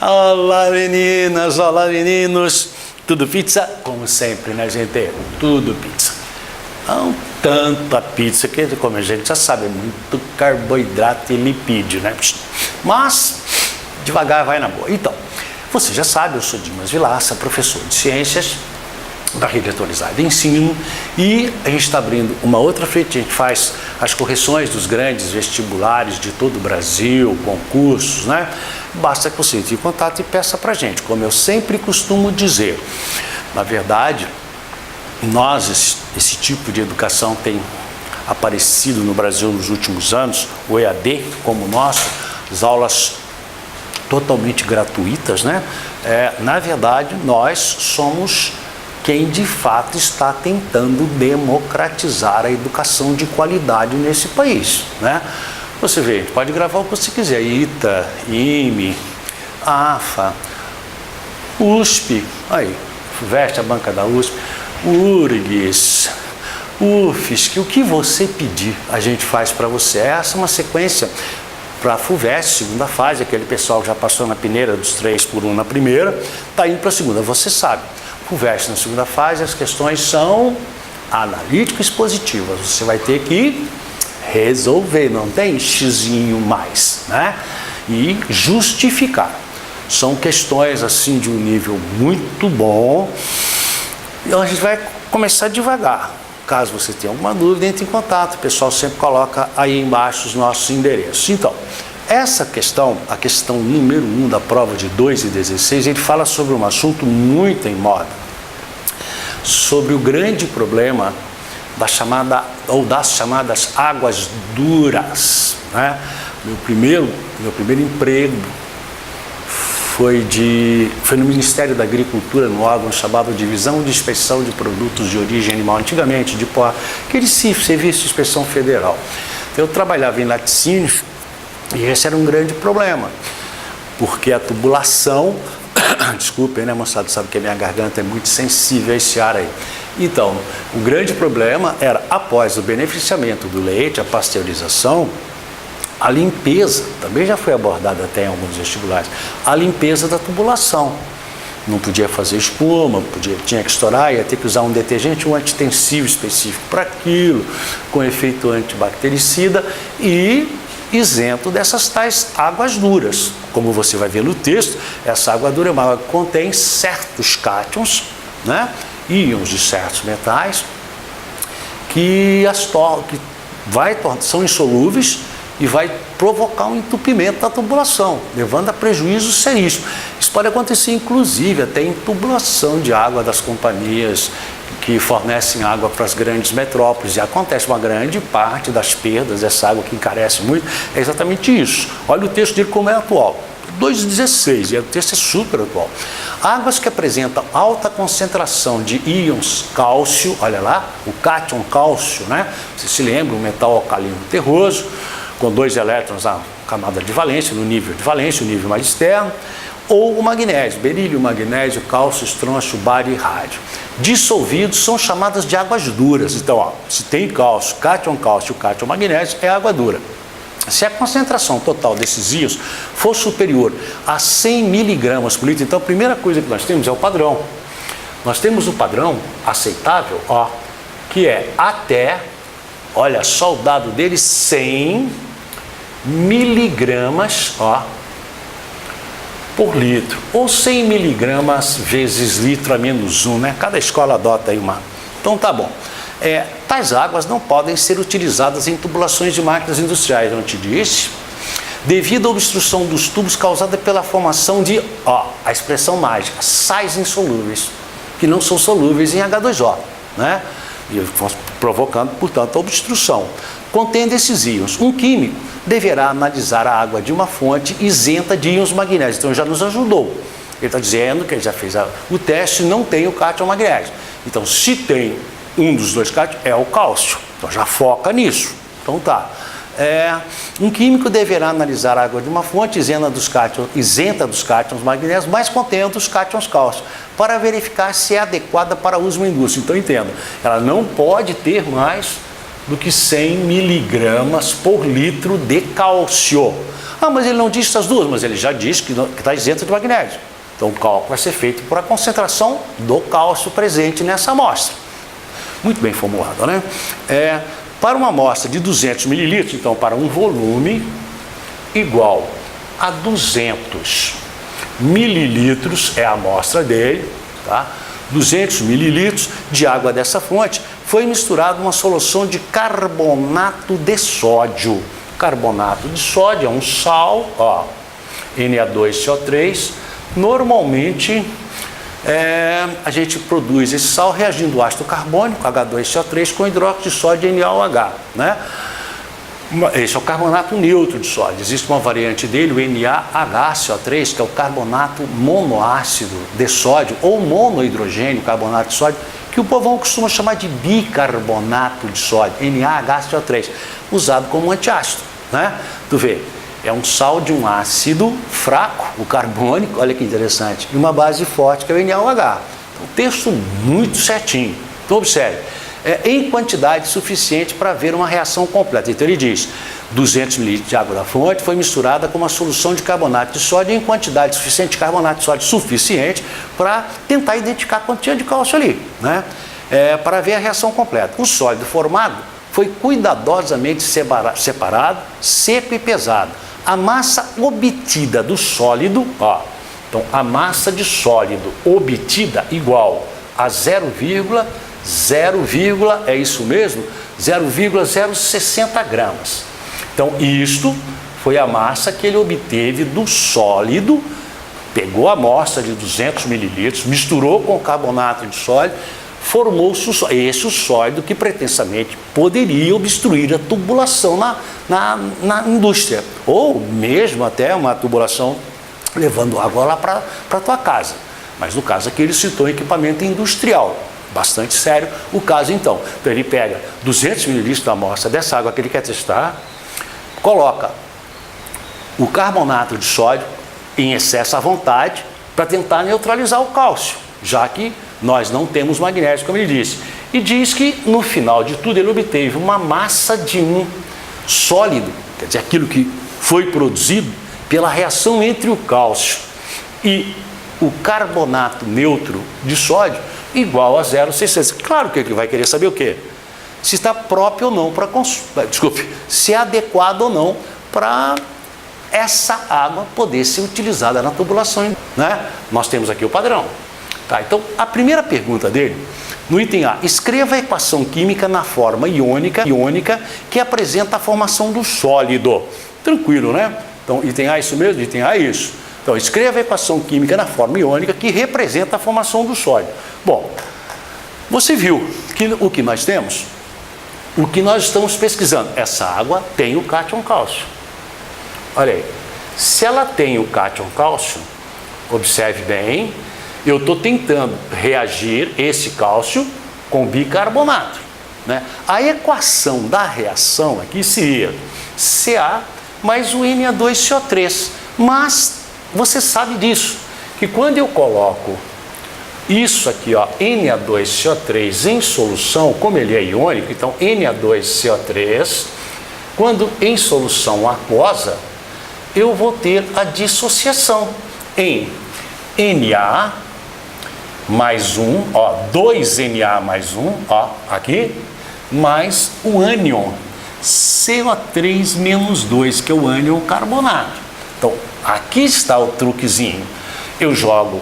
Olá meninas, olá meninos, tudo pizza? Como sempre, né gente? Tudo pizza. Não tanto a pizza, que como a gente já sabe, é muito carboidrato e lipídio, né? Mas, devagar vai na boa. Então, você já sabe, eu sou Dimas Vilaça, professor de Ciências da Rede Atualizada de Ensino, e a gente está abrindo uma outra frente. A gente faz as correções dos grandes vestibulares de todo o Brasil, concursos, né? Basta que você entre em contato e peça para a gente. Como eu sempre costumo dizer, na verdade, esse tipo de educação tem aparecido no Brasil nos últimos anos, o EAD como o nosso, as aulas totalmente gratuitas, né? Na verdade, nós somos quem de fato está tentando democratizar a educação de qualidade nesse país, né? Você vê, a gente pode gravar o que você quiser, ITA, IME, AFA, USP, aí, veste a banca da USP, URGS, UFSC, o que você pedir, a gente faz para você. Essa é uma sequência para a FUVEST, segunda fase, aquele pessoal que já passou na peneira dos 3 por 1 na primeira, está indo para a segunda, você sabe. FUVEST na segunda fase, as questões são analítico-expositivas, você vai ter que resolver, não tem xizinho mais, né? E justificar. São questões assim de um nível muito bom. E a gente vai começar devagar. Caso você tenha alguma dúvida, entre em contato. O pessoal sempre coloca aí embaixo os nossos endereços. Então, essa questão, a questão número 1 da prova de 2 e 16, ele fala sobre um assunto muito em moda. Sobre o grande problema da chamada, ou das chamadas águas duras, né? Meu primeiro emprego foi no Ministério da Agricultura, no órgão chamado Divisão de Inspeção de Produtos de Origem Animal, antigamente, de aquele CIF, Serviço de Inspeção Federal. Eu trabalhava em laticínios e esse era um grande problema, porque a tubulação, desculpem, né, moçada, sabe que a minha garganta é muito sensível a esse ar aí. Então, o grande problema era, após o beneficiamento do leite, a pasteurização, a limpeza, também já foi abordada até em alguns vestibulares, a limpeza da tubulação. Não podia fazer espuma, tinha que estourar, ia ter que usar um detergente, um antitensivo específico para aquilo, com efeito antibactericida e isento dessas tais águas duras. Como você vai ver no texto, essa água dura é uma água que contém certos cátions, né? Íons de certos metais, que são insolúveis e vai provocar um entupimento da tubulação, levando a prejuízo seríssimo. Isso pode acontecer, inclusive, até em tubulação de água das companhias que fornecem água para as grandes metrópoles. E acontece uma grande parte das perdas dessa água que encarece muito, é exatamente isso. Olha o texto dele como é atual. 2,16, e o texto é super atual. Águas que apresentam alta concentração de íons cálcio, olha lá, o cátion cálcio, né? Você se lembra, um metal alcalino terroso, com 2 elétrons na camada de valência, no nível de valência, o nível mais externo, ou o magnésio, berílio, magnésio, cálcio, estrôncio, bário e rádio. Dissolvidos são chamadas de águas duras. Então, ó, se tem cálcio, cátion cálcio, cátion magnésio, é água dura. Se a concentração total desses íons for superior a 100 miligramas por litro, então a primeira coisa que nós temos é o padrão. Nós temos o padrão aceitável, ó, que é até, olha só o dado dele, 100 miligramas, ó, por litro, ou 100 miligramas vezes litro a menos 1, né? Cada escola adota aí uma. Então tá bom. Tais águas não podem ser utilizadas em tubulações de máquinas industriais, não te disse? Devido à obstrução dos tubos causada pela formação de, ó, a expressão mágica, sais insolúveis, que não são solúveis em H2O, né? E provocando, portanto, a obstrução. Contendo esses íons, um químico deverá analisar a água de uma fonte isenta de íons magnésios. Então já nos ajudou. Ele está dizendo que ele já fez o teste e não tem o cátion magnésio. Então, se tem um dos 2 cátions, é o cálcio. Então já foca nisso. Então tá. Um químico deverá analisar a água de uma fonte isenta dos cátions magnésios, mas contendo os cátions cálcio, para verificar se é adequada para uso em indústria. Então, entenda, ela não pode ter mais do que 100 miligramas por litro de cálcio. Ah, mas ele não disse as duas, mas ele já disse que está isenta de magnésio. Então, o cálculo vai ser feito por a concentração do cálcio presente nessa amostra. Muito bem formulado, né? Para uma amostra de 200 mililitros, então, para um volume igual a 200 mililitros, é a amostra dele, tá? 200 mililitros de água dessa fonte, foi misturado uma solução de carbonato de sódio. Carbonato de sódio é um sal, ó, Na2CO3. Normalmente, a gente produz esse sal reagindo o ácido carbônico, H2CO3, com hidróxido de sódio, NaOH, né? Esse é o carbonato neutro de sódio. Existe uma variante dele, o NaHCO3, que é o carbonato monoácido de sódio, ou monohidrogênio, carbonato de sódio, que o povão costuma chamar de bicarbonato de sódio, NaHCO3, usado como antiácido, né? Tu vê, é um sal de um ácido fraco, o carbônico, olha que interessante, e uma base forte, que é o NaOH. Então, texto muito certinho. Então, observe, em quantidade suficiente para ver uma reação completa. Então, ele diz, 200 ml de água da fonte foi misturada com uma solução de carbonato de sódio em quantidade suficiente, de carbonato de sódio suficiente, para tentar identificar a quantia de cálcio ali, né? Para ver a reação completa. O sólido formado foi cuidadosamente separado, seco e pesado. A massa obtida do sólido, ó, então a massa de sólido obtida igual a 0,0, é isso mesmo, 0,060 gramas. Então isto foi a massa que ele obteve do sólido, pegou a amostra de 200 mililitros, misturou com carbonato de sódio, formou-se esse sólido que pretensamente poderia obstruir a tubulação na indústria, ou mesmo até uma tubulação levando água lá para a tua casa. Mas no caso aqui ele citou equipamento industrial, bastante sério o caso então. Então ele pega 200 mililitros da amostra dessa água que ele quer testar, coloca o carbonato de sódio em excesso à vontade para tentar neutralizar o cálcio, já que nós não temos magnésio, como ele disse. E diz que, no final de tudo, ele obteve uma massa de um sólido, quer dizer, aquilo que foi produzido pela reação entre o cálcio e o carbonato neutro de sódio, igual a 0,600. Claro que ele vai querer saber o quê? Se está próprio ou não para se é adequado ou não para essa água poder ser utilizada na tubulação, né? Nós temos aqui o padrão. Tá, então, a primeira pergunta dele, no item A, escreva a equação química na forma iônica que apresenta a formação do sólido. Tranquilo, né? Então, item A é isso mesmo? Item A é isso. Então, escreva a equação química na forma iônica que representa a formação do sólido. Bom, você viu que o que nós temos? O que nós estamos pesquisando? Essa água tem o cátion cálcio. Olha aí. Se ela tem o cátion cálcio, observe bem, eu estou tentando reagir esse cálcio com bicarbonato, né? A equação da reação aqui seria Ca mais o Na2CO3. Mas você sabe disso, que quando eu coloco isso aqui, ó, Na2CO3 em solução, como ele é iônico, então Na2CO3, quando em solução aquosa, eu vou ter a dissociação em Na mais 1, ó, 2Na mais 1, ó, aqui, mais o ânion CO3 menos 2, que é o ânion carbonato. Então, aqui está o truquezinho. Eu jogo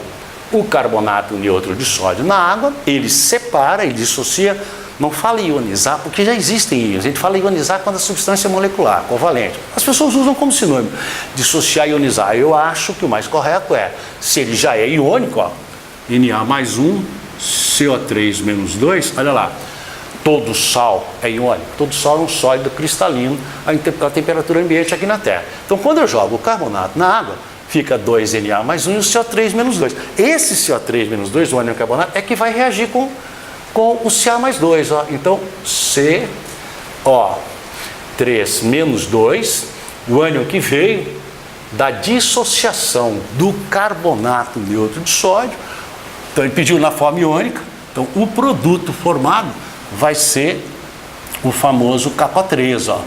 o carbonato neutro de sódio na água, ele separa, ele dissocia. Não fala ionizar, porque já existem íons. A gente fala ionizar quando a substância é molecular, covalente. As pessoas usam como sinônimo, dissociar e ionizar. Eu acho que o mais correto é, se ele já é iônico, ó, Na mais 1, CO3 menos 2, olha lá, todo sal é iônico, todo sal é um sólido cristalino a temperatura ambiente aqui na Terra. Então, quando eu jogo o carbonato na água, fica 2Na mais 1 e o CO3 menos 2. Esse CO3 menos 2, o ânion carbonato, é que vai reagir com o Ca mais 2. Ó. Então, 3 menos 2, o ânion que veio da dissociação do carbonato neutro de sódio. Então ele pediu na forma iônica, então o produto formado vai ser o famoso K3, ó,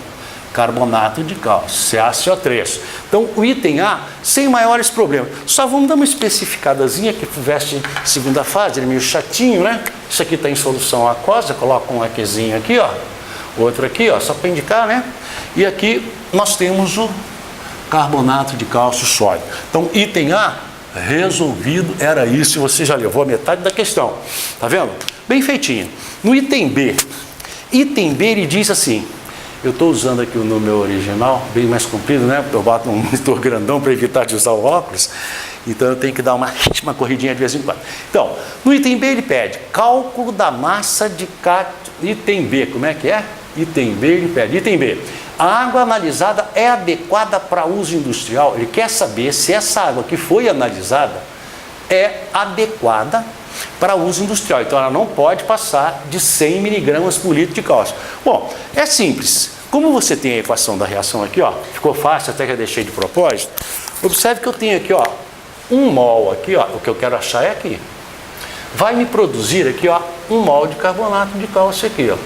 carbonato de cálcio, CaCO3. Então o item A, sem maiores problemas. Só vamos dar uma especificadazinha que tivesse segunda fase, ele é meio chatinho, né? Isso aqui está em solução aquosa, coloca um Equezinho aqui, ó, outro aqui, ó, só para indicar, né? E aqui nós temos o carbonato de cálcio sólido. Então item A resolvido, era isso, e você já levou a metade da questão, tá vendo? Bem feitinho. No item B ele diz assim, eu estou usando aqui o número original, bem mais comprido, né? Eu boto um monitor grandão para evitar de usar o óculos, então eu tenho que dar uma corridinha de vez em quando. Então, no item B ele pede cálculo da massa de cátio. Item B, como é que é? Item B ele pede, item B, a água analisada é adequada para uso industrial? Ele quer saber se essa água que foi analisada é adequada para uso industrial. Então ela não pode passar de 100 miligramas por litro de cálcio. Bom, é simples. Como você tem a equação da reação aqui, ó, ficou fácil, até que eu deixei de propósito. Observe que eu tenho aqui, ó, 1 mol aqui, ó, o que eu quero achar é aqui. Vai me produzir aqui, ó, 1 mol de carbonato de cálcio aqui, ó.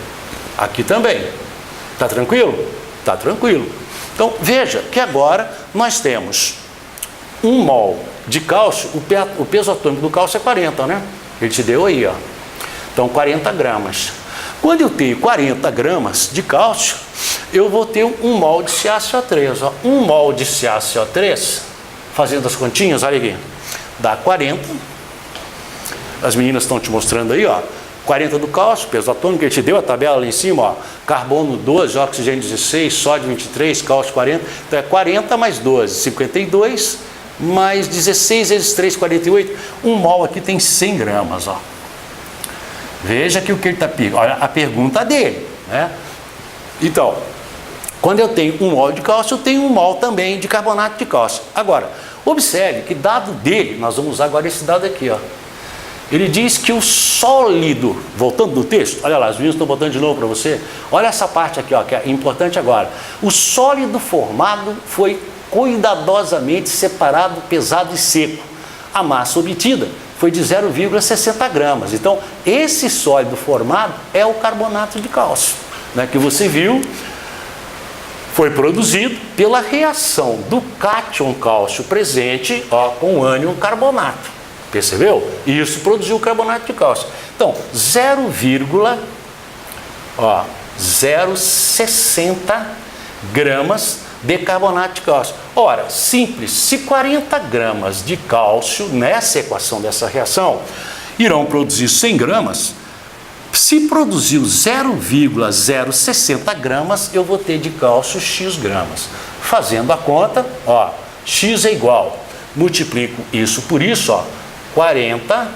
Aqui também. Tá tranquilo? Tá tranquilo. Então veja que agora nós temos 1 mol de cálcio, o peso atômico do cálcio é 40, né? Ele te deu aí, ó. Então 40 gramas. Quando eu tenho 40 gramas de cálcio, eu vou ter 1 mol de CaCO3, ó. 1 mol de CaCO3, fazendo as continhas, olha aqui, dá 40. As meninas estão te mostrando aí, ó. 40 do cálcio, peso atômico, ele te deu a tabela lá em cima, ó. Carbono 12, oxigênio 16, sódio 23, cálcio 40. Então é 40 mais 12, 52, mais 16 vezes 3, 48. 1 mol aqui tem 100 gramas, ó. Veja que o que ele está pedindo. Olha a pergunta dele, né? Então, quando eu tenho 1 mol de cálcio, eu tenho 1 mol também de carbonato de cálcio. Agora, observe que dado dele, nós vamos usar agora esse dado aqui, ó. Ele diz que o sólido, voltando no texto, olha lá, os meninos estão botando de novo para você. Olha essa parte aqui, ó, que é importante agora. O sólido formado foi cuidadosamente separado, pesado e seco. A massa obtida foi de 0,60 gramas. Então, esse sólido formado é o carbonato de cálcio, né, que você viu, foi produzido pela reação do cátion cálcio presente, ó, com o ânion carbonato. Percebeu? E isso produziu o carbonato de cálcio. Então, 0,060 gramas de carbonato de cálcio. Ora, simples, se 40 gramas de cálcio nessa equação dessa reação irão produzir 100 gramas, se produziu 0,060 gramas, eu vou ter de cálcio X gramas. Fazendo a conta, ó, X é igual, multiplico isso por isso, ó, 40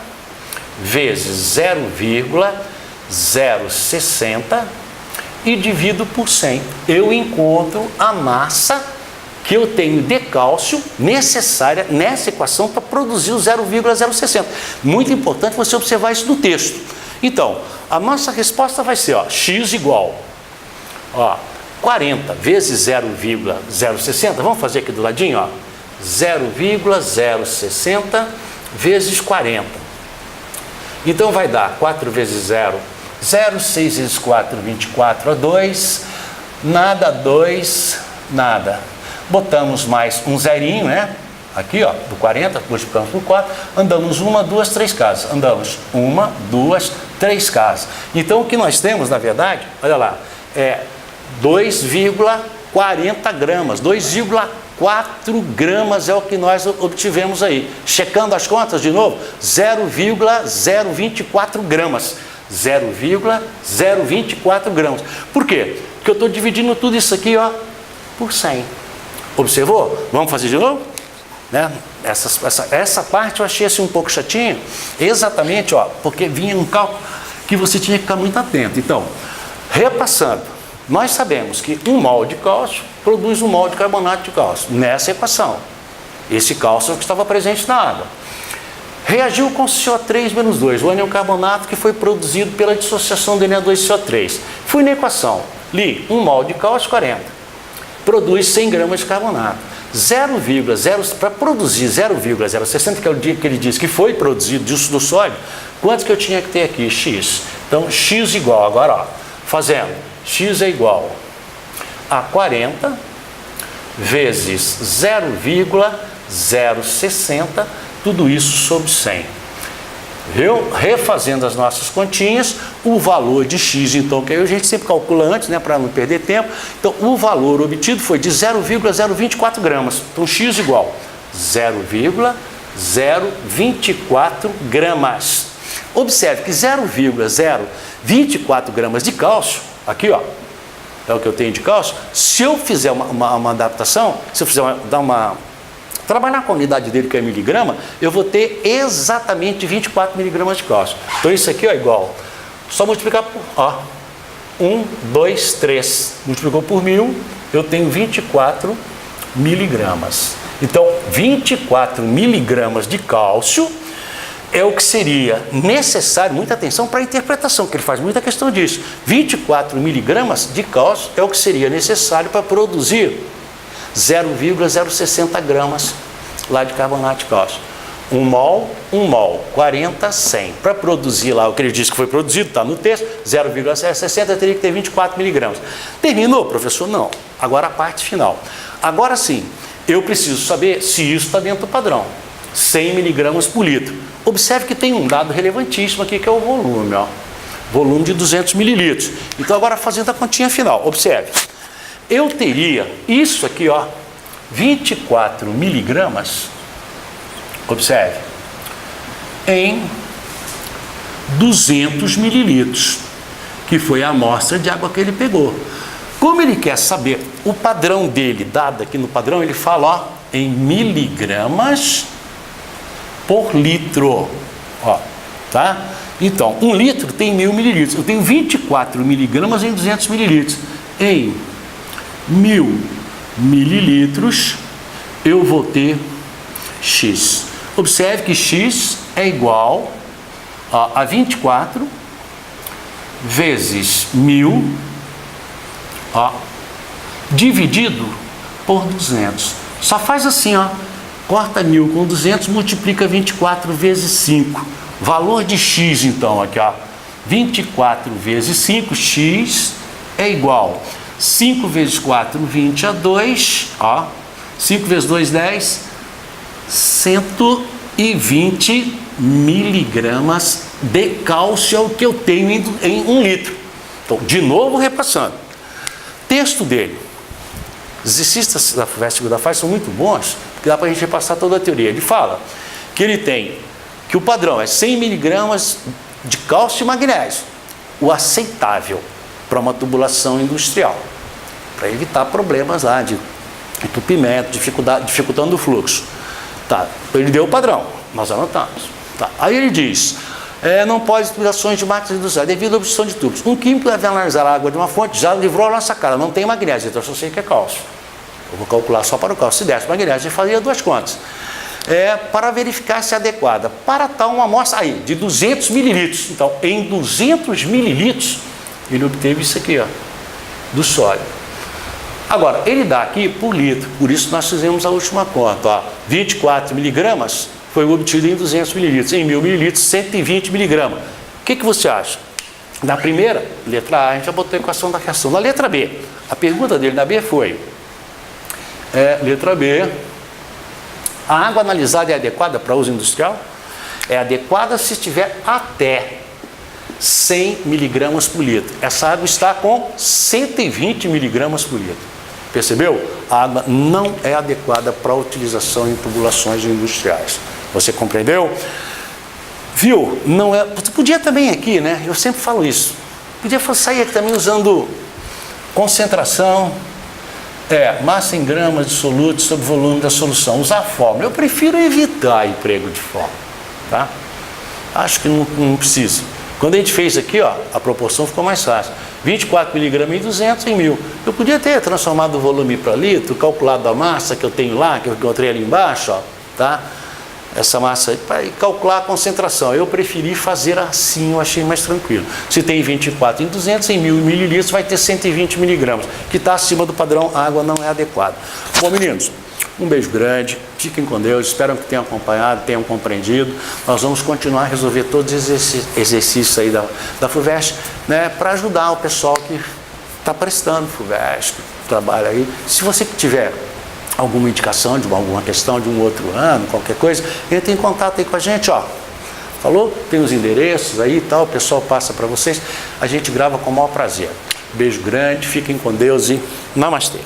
vezes 0,060 e divido por 100. Eu encontro a massa que eu tenho de cálcio necessária nessa equação para produzir o 0,060. Muito importante você observar isso no texto. Então, a nossa resposta vai ser, ó, X igual, ó, 40 vezes 0,060, vamos fazer aqui do ladinho, ó, 0,060 vezes 40. Então vai dar 4 vezes 0, 0, 6 vezes 4, 24, a 2, nada, 2, nada. Botamos mais um zerinho, né? Aqui, ó, do 40, multiplicamos por 4, andamos 1, 2, 3 casas. Andamos 1, 2, 3 casas. Então o que nós temos, na verdade, olha lá, é 2,40 gramas, 2,4 gramas é o que nós obtivemos aí. Checando as contas de novo, 0,024 gramas. 0,024 gramas. Por quê? Porque eu estou dividindo tudo isso aqui, ó, por 100. Observou? Vamos fazer de novo? Né? Essa parte eu achei assim um pouco chatinho, exatamente, ó, porque vinha um cálculo que você tinha que ficar muito atento. Então, repassando, nós sabemos que 1 mol de cálcio produz 1 mol de carbonato de cálcio, nessa equação. Esse cálcio é o que estava presente na água. Reagiu com CO3 menos 2, o ânion carbonato que foi produzido pela dissociação do Na2CO3. Fui na equação. Li, 1 mol de cálcio, 40. Produz 100 gramas de carbonato. Para produzir 0,060, que é o dia que ele disse que foi produzido disso do sódio, quanto que eu tinha que ter aqui? X. Então, X igual, agora, ó, fazendo, X é igual a 40 vezes 0,060, tudo isso sobre 100. Viu? Refazendo as nossas continhas, o valor de X, então, que aí a gente sempre calcula antes, né, para não perder tempo. Então, o valor obtido foi de 0,024 gramas. Então, X igual 0,024 gramas. Observe que 0,024 gramas de cálcio, aqui, ó, é o que eu tenho de cálcio. Se eu fizer uma adaptação, se eu fizer trabalhar com a unidade dele, que é miligrama, eu vou ter exatamente 24 miligramas de cálcio. Então, isso aqui, ó, é igual. Só multiplicar por, ó, 1, 2, 3. Multiplicou por 1000, eu tenho 24 miligramas. Então, 24 miligramas de cálcio é o que seria necessário, muita atenção para a interpretação, que ele faz muita questão disso. 24 miligramas de cálcio é o que seria necessário para produzir 0,060 gramas lá de carbonato de cálcio. 1 mol, 40, 100. Para produzir lá o que ele disse que foi produzido, está no texto, 0,060 teria que ter 24 miligramas. Terminou, professor? Não. Agora a parte final. Agora sim, eu preciso saber se isso está dentro do padrão. 100 miligramas por litro. Observe que tem um dado relevantíssimo aqui, que é o volume, ó. Volume de 200 mililitros. Então, agora fazendo a continha final, observe. Eu teria isso aqui, ó, 24 miligramas, observe, em 200 mililitros, que foi a amostra de água que ele pegou. Como ele quer saber o padrão dele, dado aqui no padrão, ele fala, ó, em miligramas por litro, ó, tá? Então, 1 litro tem 1000 mililitros, eu tenho 24 miligramas em 200 mililitros. Em 1000 mililitros, eu vou ter X. Observe que X é igual a 24 vezes 1000, ó, dividido por 200. Só faz assim, ó, corta 1000 com 200, multiplica 24 vezes 5. Valor de X, então, aqui, ó, 24 vezes 5, X é igual 5 vezes 4, 22, ó, 5 vezes 2, 10, 120 miligramas de cálcio é o que eu tenho em 1 litro. Então, de novo repassando. Texto dele. Os exercícios da vestibular da FAI são muito bons, porque dá para a gente repassar toda a teoria. Ele fala que ele tem, que o padrão é 100 miligramas de cálcio e magnésio, o aceitável para uma tubulação industrial, para evitar problemas lá de entupimento, dificultando o fluxo. Tá, ele deu o padrão, nós anotamos. Tá. Aí ele diz, não pode tubulações de máquinas industriais devido à obstrução de tubos. Um químico deve analisar a água de uma fonte, já livrou a nossa cara, não tem magnésio, então eu só sei que é cálcio. Eu vou calcular só para o cálcio. Se desse magnésio, eu fazia 2 contas. Para verificar se é adequada. Para tal uma amostra aí, de 200 mililitros. Então, em 200 mililitros, ele obteve isso aqui, ó, do sódio. Agora, ele dá aqui por litro, por isso nós fizemos a última conta, ó, 24 miligramas foi obtido em 200 mililitros, em 1000 mililitros, 120 miligramas. O que você acha? Na primeira, letra A, a gente já botou a equação da reação. Na letra B, a pergunta dele na B foi, letra B, a água analisada é adequada para uso industrial? É adequada se estiver até 100 miligramas por litro. Essa água está com 120 miligramas por litro. Percebeu? A água não é adequada para utilização em tubulações industriais. Você compreendeu? Viu? Não é. Você podia também aqui, né? Eu sempre falo isso. Podia sair aqui também usando concentração, massa em gramas de soluto sobre volume da solução. Usar fórmula. Eu prefiro evitar emprego de fórmula, tá? Acho que não precisa. Quando a gente fez aqui, ó, a proporção ficou mais fácil. 24 miligramas em 200 em 1000. Eu podia ter transformado o volume para litro, calculado a massa que eu tenho lá, que eu encontrei ali embaixo, ó, tá? essa massa para calcular a concentração. Eu preferi fazer assim, eu achei mais tranquilo. Se tem 24 em 200, em 1000 mililitros vai ter 120 miligramas, que está acima do padrão água, não é adequado. Bom, meninos, um beijo grande, fiquem com Deus, espero que tenham acompanhado, tenham compreendido. Nós vamos continuar a resolver todos os exercícios aí da FUVEST, né, para ajudar o pessoal que está prestando FUVEST, que trabalha aí. Se você tiver alguma indicação de alguma questão de um outro ano, qualquer coisa, entre em contato aí com a gente, ó. Falou? Tem os endereços aí e tal, o pessoal passa para vocês. A gente grava com o maior prazer. Beijo grande, fiquem com Deus e namastê.